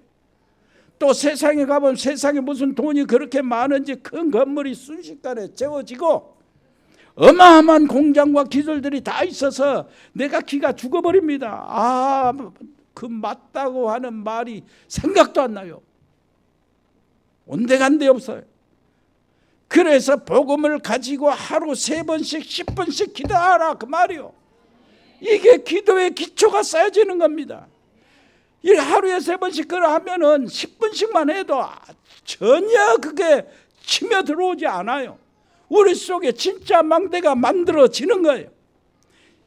또 세상에 가면 세상에 무슨 돈이 그렇게 많은지 큰 건물이 순식간에 채워지고 어마어마한 공장과 기술들이 다 있어서 내가 기가 죽어버립니다. 아, 그 맞다고 하는 말이 생각도 안 나요. 온데간데 없어요. 그래서 복음을 가지고 하루 3번씩 10분씩 기도하라 그 말이요. 이게 기도의 기초가 쌓여지는 겁니다. 이 하루에 3번씩 그걸 하면은 10분씩만 해도 전혀 그게 치며 들어오지 않아요. 우리 속에 진짜 망대가 만들어지는 거예요.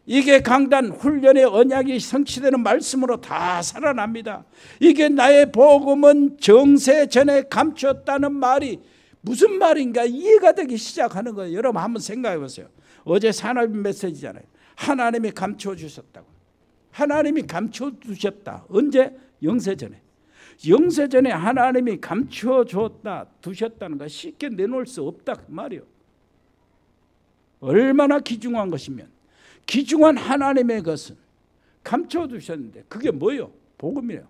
이게 강단 훈련의 언약이 성취되는 말씀으로 다 살아납니다. 이게 나의 복음은 정세 전에 감추었다는 말이 무슨 말인가 이해가 되기 시작하는 거예요. 여러분 한번 생각해 보세요. 어제 산업 메시지잖아요. 하나님이 감추어 주셨다고. 하나님이 감추어 두셨다. 언제? 영세전에. 영세전에 하나님이 감추어 줬다 두셨다는 거 쉽게 내놓을 수 없다 그 말이에요. 얼마나 귀중한 것이면 귀중한 하나님의 것은 감추어 두셨는데 그게 뭐예요? 복음이에요.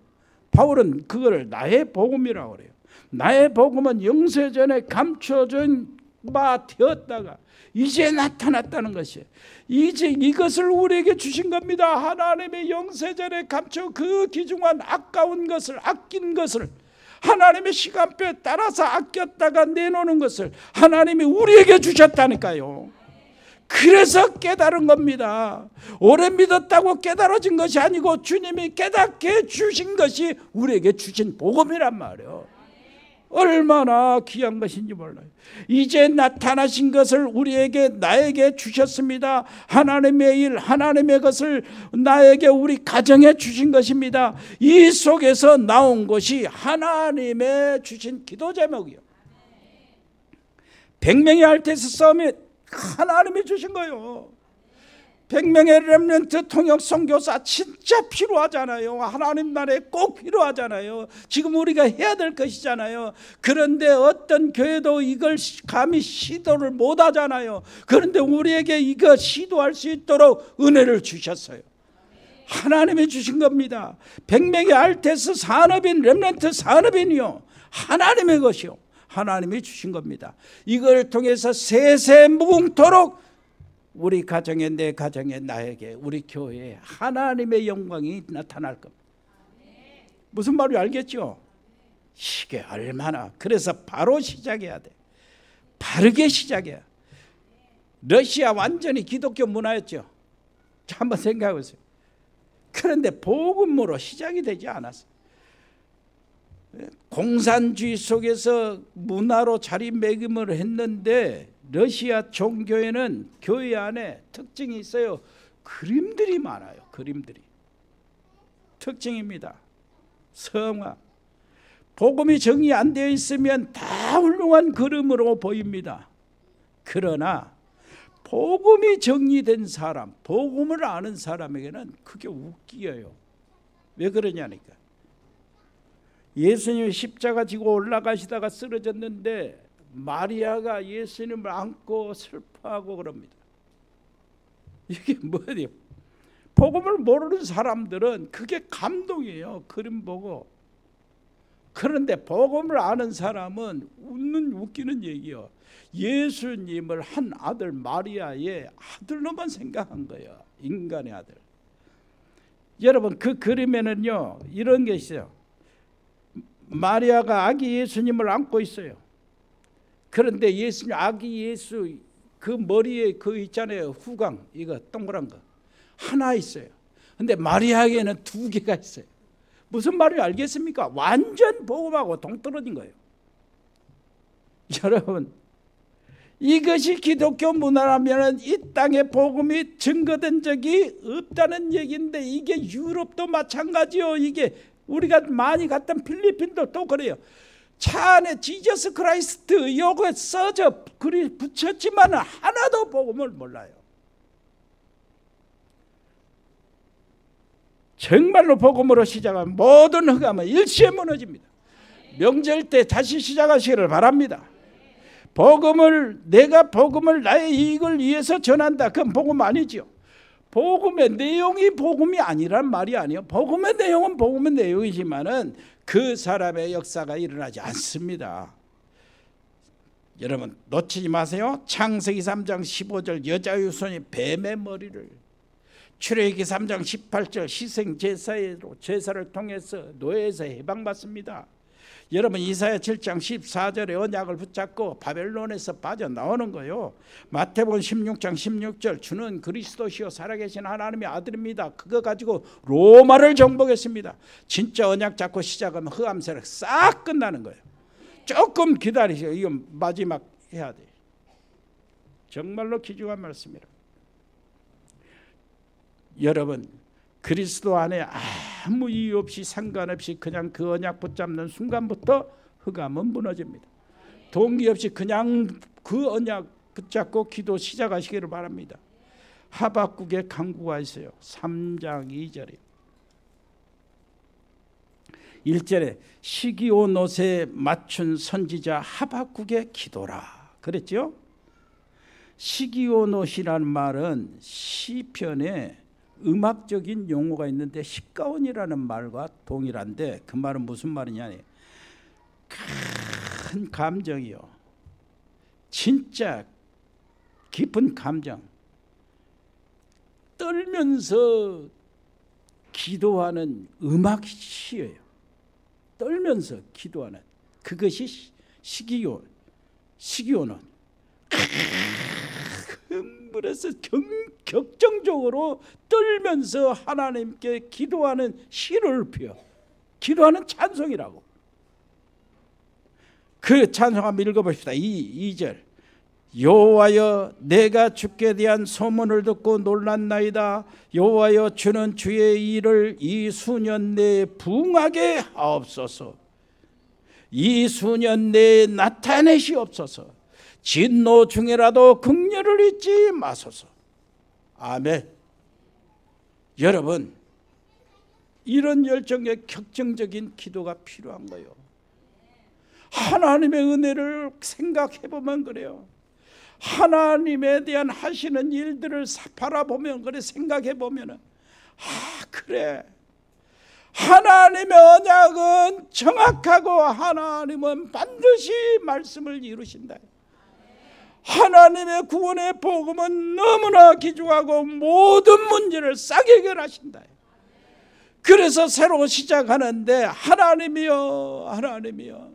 바울은 그거를 나의 복음이라고 그래요. 나의 복음은 영세전에 감춰진 바 되었다가 이제 나타났다는 것이에요. 이제 이것을 우리에게 주신 겁니다. 하나님의 영세전에 감춰 그 귀중한 아까운 것을 아낀 것을 하나님의 시간표에 따라서 아꼈다가 내놓는 것을 하나님이 우리에게 주셨다니까요. 그래서 깨달은 겁니다. 오래 믿었다고 깨달아진 것이 아니고 주님이 깨닫게 주신 것이 우리에게 주신 복음이란 말이에요. 얼마나 귀한 것인지 몰라요. 이제 나타나신 것을 우리에게 나에게 주셨습니다. 하나님의 일, 하나님의 것을 나에게 우리 가정에 주신 것입니다. 이 속에서 나온 것이 하나님의 주신 기도 제목이요. 100명의 알테스 싸움에 하나님이 주신 거예요. 100명의 렘넌트 통역 선교사 진짜 필요하잖아요. 하나님 나라에 꼭 필요하잖아요. 지금 우리가 해야 될 것이잖아요. 그런데 어떤 교회도 이걸 감히 시도를 못 하잖아요. 그런데 우리에게 이거 시도할 수 있도록 은혜를 주셨어요. 하나님이 주신 겁니다. 100명의 알테스 산업인, 렘넌트 산업인이요, 하나님의 것이요, 하나님이 주신 겁니다. 이걸 통해서 세세무궁토록 우리 가정에, 내 가정에, 나에게, 우리 교회에 하나님의 영광이 나타날 겁니다. 무슨 말인지 알겠죠? 이게 얼마나, 그래서 바로 시작해야 돼. 바르게 시작해야. 러시아 완전히 기독교 문화였죠. 한번 생각해 보세요. 그런데 복음으로 시작이 되지 않았어요. 공산주의 속에서 문화로 자리매김을 했는데, 러시아 종교에는 교회 안에 특징이 있어요. 그림들이 많아요. 그림들이 특징입니다. 성화. 복음이 정리 안 되어 있으면 다 훌륭한 그림으로 보입니다. 그러나 복음이 정리된 사람, 복음을 아는 사람에게는 그게 웃겨요. 왜 그러냐니까. 예수님이 십자가 지고 올라가시다가 쓰러졌는데 마리아가 예수님을 안고 슬퍼하고 그럽니다. 이게 뭐예요? 복음을 모르는 사람들은 그게 감동이에요. 그림 보고. 그런데 복음을 아는 사람은 웃기는 얘기요. 예수님을 한 아들 마리아의 아들로만 생각한 거예요. 인간의 아들. 여러분, 그 그림에는요 이런 게 있어요. 마리아가 아기 예수님을 안고 있어요. 그런데 예수님, 아기 예수 그 머리에 그 있잖아요, 후광, 이거 동그란 거 하나 있어요. 근데 마리아에게는 2개가 있어요. 무슨 말인지 알겠습니까? 완전 복음하고 동떨어진 거예요. 여러분, 이것이 기독교 문화라면 이 땅에 복음이 증거된 적이 없다는 얘기인데, 이게 유럽도 마찬가지요. 이게 우리가 많이 갔던 필리핀도 또 그래요. 차 안에 지저스 크라이스트 요거 써져 붙였지만 하나도 복음을 몰라요. 정말로 복음으로 시작하면 모든 흑암은 일시에 무너집니다. 명절 때 다시 시작하시기를 바랍니다. 내가 복음을 나의 이익을 위해서 전한다. 그건 복음 아니죠. 복음의 내용이 복음이 아니란 말이 아니에요. 복음의 내용은 복음의 내용이지만은 그 사람의 역사가 일어나지 않습니다. 여러분 놓치지 마세요. 창세기 3장 15절 여자 후손이 뱀의 머리를, 출애굽기 3장 18절 희생제사로 제사를 통해서 노예에서 해방받습니다. 여러분 이사야 7장 14절에 언약을 붙잡고 바벨론에서 빠져나오는 거예요. 마태복음 16장 16절 주는 그리스도시요 살아계신 하나님의 아들입니다. 그거 가지고 로마를 정복했습니다. 진짜 언약 잡고 시작하면 흑암세력 싹 끝나는 거예요. 조금 기다리세요. 이건 마지막 해야 돼요. 정말로 귀중한 말씀이라. 여러분 그리스도 안에 아무 이유 없이 상관없이 그냥 그 언약 붙잡는 순간부터 흑암은 무너집니다. 동기 없이 그냥 그 언약 붙잡고 기도 시작하시기를 바랍니다. 하박국에 간구가 있어요. 3장 2절에 1절에 시기온옷에 맞춘 선지자 하박국의 기도라 그랬죠. 시기온옷이라는 말은 시편에 음악적인 용어가 있는데 시가온이라는 말과 동일한데, 그 말은 무슨 말이냐, 큰 감정이요, 진짜 깊은 감정, 떨면서 기도하는 음악시예요. 떨면서 기도하는 그것이 시기온은 그래서 격정적으로 떨면서 하나님께 기도하는 시를 펴, 기도하는 찬송이라고. 그 찬송 한번 읽어봅시다. 2절. 여호와여 내가 주께 대한 소문을 듣고 놀랐나이다. 여호와여 주는 주의 일을 이 수년 내에 부응하게 하옵소서. 이 수년 내에 나타내시옵소서. 진노 중에라도 긍휼을 잊지 마소서. 아멘. 여러분, 이런 열정의 격정적인 기도가 필요한 거예요. 하나님의 은혜를 생각해 보면 그래요. 하나님에 대한 하시는 일들을 바라보면 그래, 생각해 보면 그래, 하나님의 언약은 정확하고 하나님은 반드시 말씀을 이루신다. 하나님의 구원의 복음은 너무나 귀중하고 모든 문제를 싹 해결하신다. 그래서 새로 시작하는데 하나님이여, 하나님이여,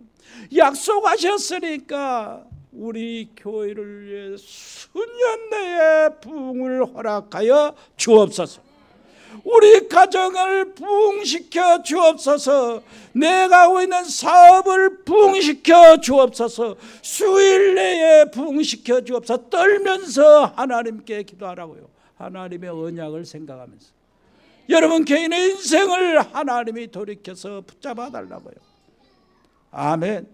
약속하셨으니까 우리 교회를 위해 수년 내에 부흥을 허락하여 주옵소서. 우리 가정을 부흥시켜 주옵소서. 내가 하고 있는 사업을 부흥시켜 주옵소서. 수일 내에 부흥시켜 주옵소서. 떨면서 하나님께 기도하라고요. 하나님의 언약을 생각하면서 여러분 개인의 인생을 하나님이 돌이켜서 붙잡아 달라고요. 아멘.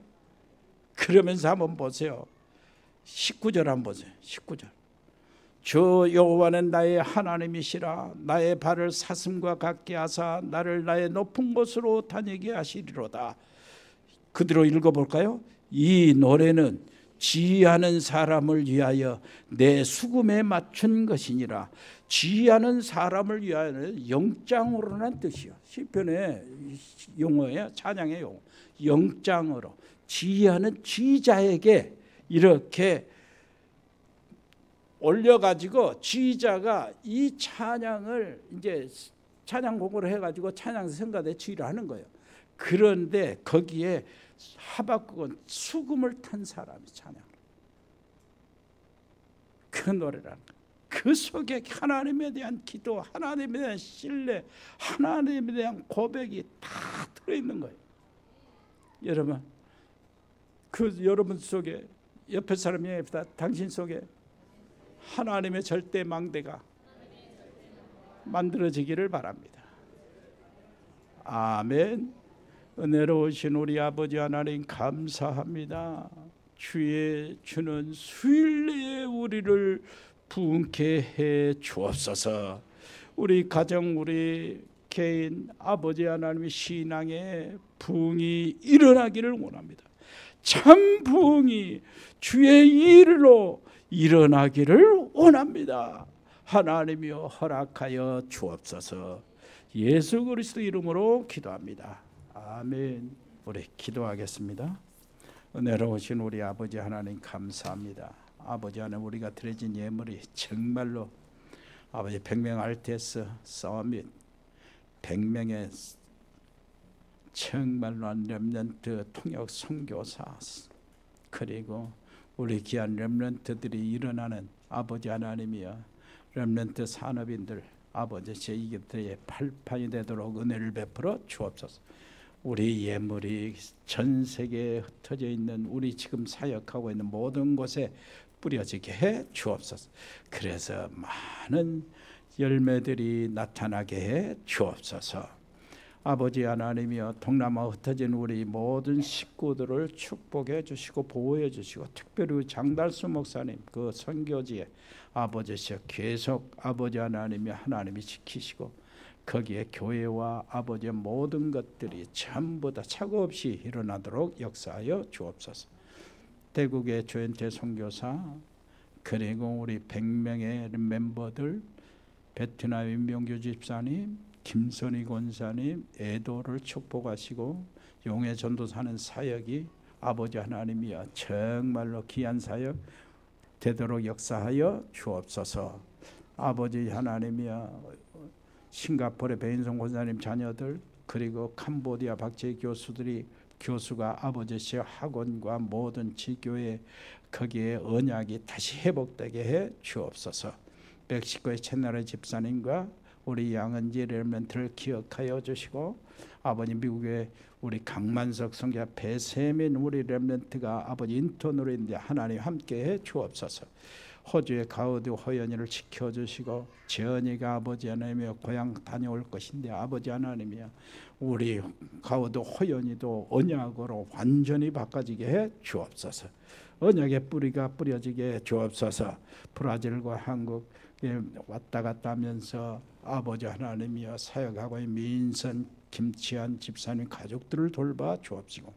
그러면서 한번 보세요. 19절 한번 보세요. 19절. 주 여호와는 나의 하나님이시라. 나의 발을 사슴과 같게 하사 나를 나의 높은 곳으로 다니게 하시리로다. 그대로 읽어볼까요? 이 노래는 지휘하는 사람을 위하여 내 수금에 맞춘 것이니라. 지휘하는 사람을 위하여는 영장으로라는 뜻이요. 시편의 용어예요. 찬양의 용어. 영장으로 지휘하는 지휘자에게 이렇게 올려가지고 지휘자가 이 찬양을 이제 찬양곡으로 해가지고 찬양 성가대 지휘를 하는 거예요. 그런데 거기에 하박국은 수금을 탄 사람이 찬양. 그 노래라는 거예요. 그 속에 하나님에 대한 기도, 하나님에 대한 신뢰, 하나님에 대한 고백이 다 들어있는 거예요. 여러분, 그 여러분 속에 옆에 사람이 당신 속에 하나님의 절대 망대가 만들어지기를 바랍니다. 아멘. 은혜로우신 우리 아버지 하나님 감사합니다. 주는 수일 내에 우리를 부흥케 해 주옵소서. 우리 가정, 우리 개인, 아버지 하나님의 신앙의 부흥이 일어나기를 원합니다. 참 부흥이 주의 일로 일어나기를 원합니다. 하나님이여 허락하여 주옵소서. 예수 그리스도 이름으로 기도합니다. 아멘. 우리 기도하겠습니다. 은혜로우신 우리 아버지 하나님 감사합니다. 아버지 하나님, 우리가 드려진 예물이 정말로 아버지 100명 RTS 서밋 100명의 정말로 렘넌트 통역 선교사, 그리고 우리 귀한 렘넌트들이 일어나는 아버지 하나님이여, 렘넌트 산업인들 아버지 제2깃들의 팔판이 되도록 은혜를 베풀어 주옵소서. 우리 예물이 전 세계에 흩어져 있는 우리 지금 사역하고 있는 모든 곳에 뿌려지게 해 주옵소서. 그래서 많은 열매들이 나타나게 해 주옵소서. 아버지 하나님이여, 동남아 흩어진 우리 모든 식구들을 축복해 주시고 보호해 주시고, 특별히 장달수 목사님 그 선교지에 아버지시여 계속 아버지 하나님이 지키시고, 거기에 교회와 아버지의 모든 것들이 전부 다 착오 없이 일어나도록 역사하여 주옵소서. 대국의 조현태 선교사, 그리고 우리 100명의 멤버들, 베트남 임명규 집사님, 김선희 권사님, 애도를 축복하시고, 용해 전도사는 사역이 아버지 하나님이여 정말로 귀한 사역 되도록 역사하여 주옵소서. 아버지 하나님이여, 싱가포르의 배인성 권사님 자녀들, 그리고 캄보디아 박재희 교수들이 교수가 아버지의 학원과 모든 지교회 거기에 언약이 다시 회복되게 해 주옵소서. 멕시코의 채널의 집사님과 우리 양은지 렘넌트를 기억하여 주시고 아버지 미국의 우리 강만석 성자 배세민 우리 렘넌트가 아버지 인턴으로 있는데 하나님 함께해 주옵소서. 호주의 가우드 호연이를 지켜주시고 재현이가 아버지 하나님이여 고향 다녀올 것인데 아버지 하나님이여 우리 가우드 호연이도 언약으로 완전히 바꿔지게 해 주옵소서. 언약의 뿌리가 뿌려지게 해 주옵소서. 브라질과 한국에 왔다 갔다 하면서 아버지 하나님이여 사역하고 있는 민선 김치한 집사님 가족들을 돌봐 주옵시고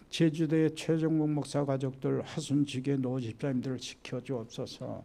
제주도의 최정국 목사 가족들 하순직의 노 집사님들을 지켜 주옵소서.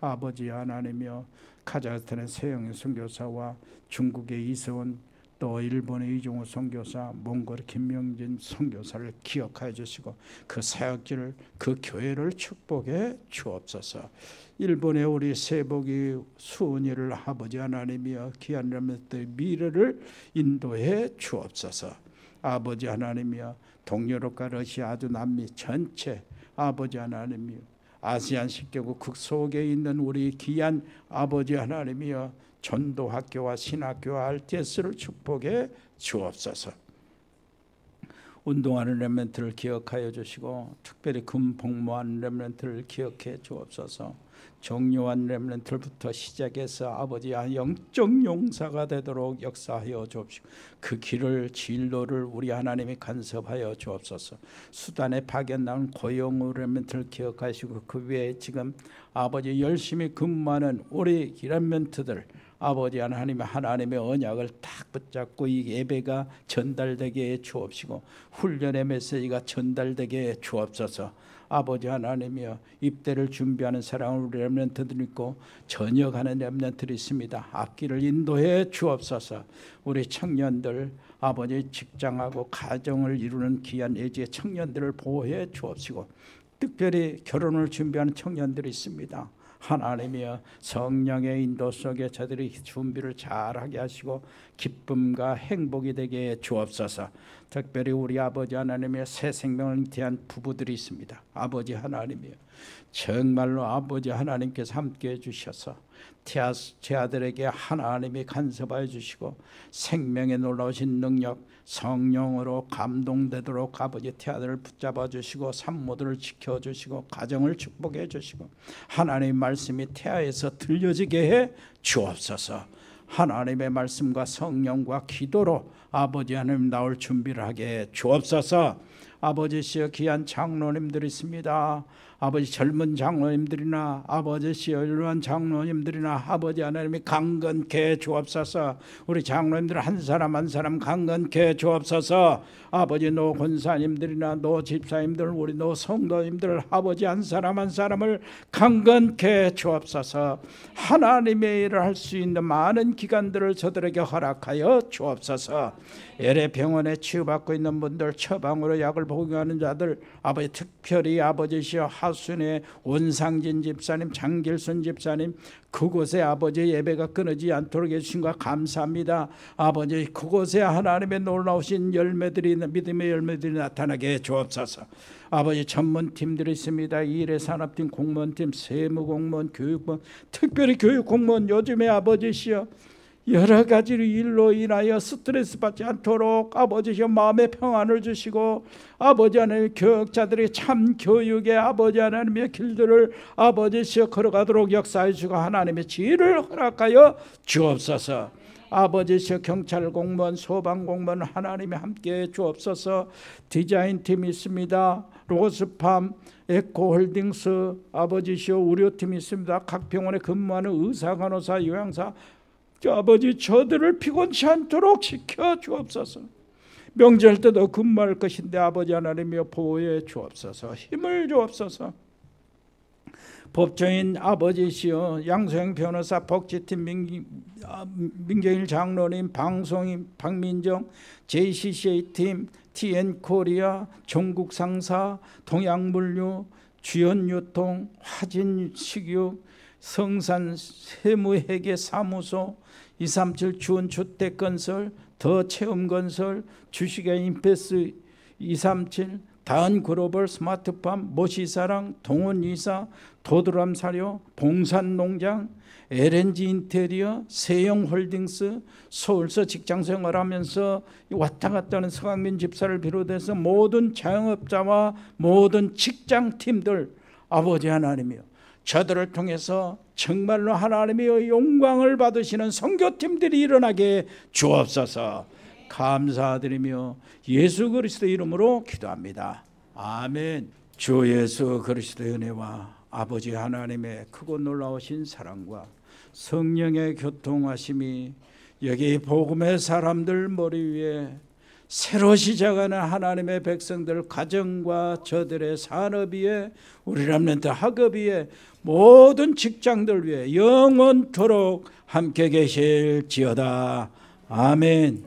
아버지 하나님이여 카자흐스탄의 세영희 선교사와 중국의 이세원 또 일본의 이종호 선교사 몽골 김명진 선교사를 기억하여 주시고 그 사역지를 그 교회를 축복해 주옵소서. 일본의 우리 세복이 수은이를 아버지 하나님이여 귀한 렘넌트의 미래를 인도해 주옵소서. 아버지 하나님이여 동유럽과 러시아 아주 남미 전체 아버지 하나님이여 아시안 10개국 극속에 있는 우리 귀한 아버지 하나님이여 전도학교와 신학교와 RTS를 축복해 주옵소서. 운동하는 렘넌트를 기억하여 주시고 특별히 금복무하는 렘넌트를 기억해 주옵소서. 정요한 렘넌트부터 시작해서 아버지 영적 용사가 되도록 역사하여 주옵시고 그 길을 진로를 우리 하나님이 간섭하여 주옵소서. 수단에 파견나온 고용 렘넌트를 기억하시고 그 외에 지금 아버지 열심히 근무하는 우리 렘넌트들 아버지 하나님의 언약을 딱 붙잡고 이 예배가 전달되게 해 주옵시고 훈련의 메시지가 전달되게 해 주옵소서. 아버지 하나님이여 입대를 준비하는 사랑하는 우리 렘넌트들이 있고 전역하는 렘넌트들이 있습니다. 앞길을 인도해 주옵소서. 우리 청년들 아버지 직장하고 가정을 이루는 귀한 예지의 청년들을 보호해 주옵시고 특별히 결혼을 준비하는 청년들이 있습니다. 하나님이여 성령의 인도 속에 저들이 준비를 잘하게 하시고 기쁨과 행복이 되게 해 주옵소서. 특별히 우리 아버지 하나님의 새 생명을 잉태한 부부들이 있습니다. 아버지 하나님이여 정말로 아버지 하나님께서 함께해 주셔서 제 아들에게 하나님이 간섭하여 주시고 생명의 놀라우신 능력 성령으로 감동되도록 아버지 태아들을 붙잡아 주시고 산모들을 지켜주시고 가정을 축복해 주시고 하나님의 말씀이 태아에서 들려지게 해 주옵소서. 하나님의 말씀과 성령과 기도로 아버지 하나님 나올 준비를 하게 해 주옵소서. 아버지시여 귀한 장로님들이 있습니다. 아버지 젊은 장로님들이나 아버지시여 일반 장로님들이나 아버지 하나님이 강건케 주옵소서. 우리 장로님들 한 사람 한 사람 강건케 주옵소서. 아버지 노 권사님들이나 노 집사님들 우리 노 성도님들 아버지 한 사람 한 사람을 강건케 주옵소서. 하나님의 일을 할 수 있는 많은 기간들을 저들에게 허락하여 주옵소서. LA 병원에 치유받고 있는 분들 처방으로 약을 복용하는 자들 아버지 특별히 아버지시여 하순의 원상진 집사님 장길순 집사님 그곳에 아버지 예배가 끊어지지 않도록 해주신 것 감사합니다. 아버지 그곳에 하나님의 놀라우신 열매들이 믿음의 열매들이 나타나게 해 주옵소서. 아버지 전문팀들이 있습니다. 일의 산업팀 공무원팀 세무공무원 교육공무원 특별히 교육공무원 요즘에 아버지시여 여러 가지 일로 인하여 스트레스 받지 않도록 아버지시여 마음의 평안을 주시고 아버지 하나님 교육자들이 참 교육의 아버지 하나님의 길들을 아버지시여 걸어가도록 역사해 주시고 하나님의 지혜를 허락하여 주옵소서. 아버지시여 경찰 공무원 소방 공무원 하나님이 함께해 주옵소서. 디자인팀이 있습니다. 로스팜 에코홀딩스 아버지시여 의료팀이 있습니다. 각 병원에 근무하는 의사 간호사 요양사 아버지 저들을 피곤치 않도록 지켜 주옵소서. 명절 때도 근무할 것인데 아버지 하나님이여 보호해 주옵소서. 힘을 주옵소서. 법조인 아버지시여 양소영 변호사 복지팀 민경일 장로님 방송인 박민정 JCCA팀 TN코리아 종국상사 동양물류 주연유통 화진식유 성산 세무회계사무소 237 주원주택건설 더 체험건설 주식의 임패스 237 다은 글로벌, 스마트팜, 모시사랑, 동원이사, 도드람 사료, 봉산농장, LNG 인테리어, 세영홀딩스, 서울서 직장생활하면서 왔다 갔다 하는 서강민 집사를 비롯해서 모든 자영업자와 모든 직장팀들, 아버지 하나님이여, 저들을 통해서 정말로 하나님의 영광을 받으시는 선교팀들이 일어나게 주옵소서. 감사드리며 예수 그리스도 이름으로 기도합니다. 아멘. 주 예수 그리스도의 은혜와 아버지 하나님의 크고 놀라우신 사랑과 성령의 교통하심이 여기 복음의 사람들 머리 위에 새로 시작하는 하나님의 백성들 가정과 저들의 산업 위에 우리 렘넌트 학업 위에 모든 직장들 위에 영원토록 함께 계실지어다. 아멘.